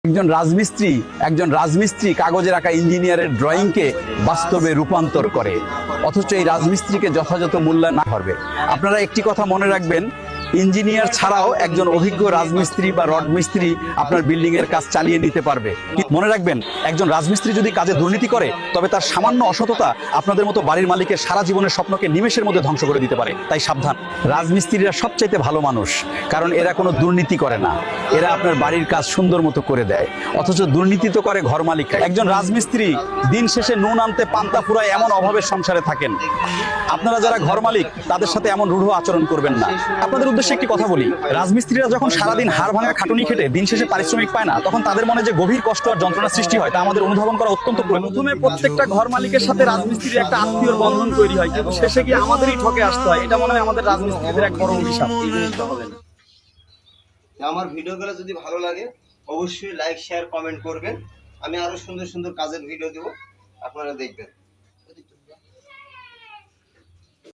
একজন রাজমিস্ত্রি কাগজে রাখা ইঞ্জিনিয়ারের ড্রয়িংকে বাস্তবে রূপান্তর করে, অথচ এই রাজমিস্ত্রিকে যথাযথ মূল্যায়ন না করবে। আপনারা একটি কথা মনে রাখবেন, ইঞ্জিনিয়ার ছাড়াও একজন অভিজ্ঞ রাজমিস্ত্রি বা রড মিস্ত্রি আপনার বিল্ডিং এর কাজ চালিয়ে নিতে পারবে। মনে রাখবেন, একজন রাজমিস্ত্রি যদি কাজে দুর্নীতি করে তবে তার সামান্য অসততা আপনাদের মতো বাড়ির মালিকের সারা জীবনের স্বপ্নকে নিমেষের মধ্যে ধ্বংস করে দিতে পারে। তাই সাবধান। রাজমিস্ত্রিরা সবচাইতে ভালো মানুষ, কারণ এরা কোনো দুর্নীতি করে না। এরা আপনার বাড়ির কাজ সুন্দর মতো করে দেয়, অথচ দুর্নীতি তো করে ঘর মালিক। একজন রাজমিস্ত্রি দিন শেষে নুন আনতে পান্তা ফুরায় এমন অভাবের সংসারে থাকেন। আপনারা যারা ঘর মালিক তাদের সাথে এমন রূঢ় আচরণ করবেন না। আপনাদের উদ্দেশ্যে একটি কথা বলি, রাজমিস্ত্রিরা যখন সারাদিন হাড় ভাঙা খাটুনি খেটে দিন শেষে পারিশ্রমিক পায় না, তখন তাদের মনে যে গভীর কষ্ট আর যন্ত্রণার সৃষ্টি হয় তা আমাদের অনুধাবন করা অত্যন্ত প্রয়োজন। প্রথমে প্রত্যেকটা ঘর মালিকের সাথে রাজমিস্ত্রির একটা আত্মীয় বন্ধন তৈরি হয়, কিন্তু শেষে গিয়ে আমাদেরই ঠকে আসতে হয়। এটা মনে হয় আমাদের রাজমিস্ত্রিদের এক বড় অভিশাপ। আমার ভিডিওগুলো যদি ভালো লাগে অবশ্যই লাইক শেয়ার কমেন্ট করবেন। আমি আরো সুন্দর সুন্দর কাজের ভিডিও দেব, আপনারা দেখবেন।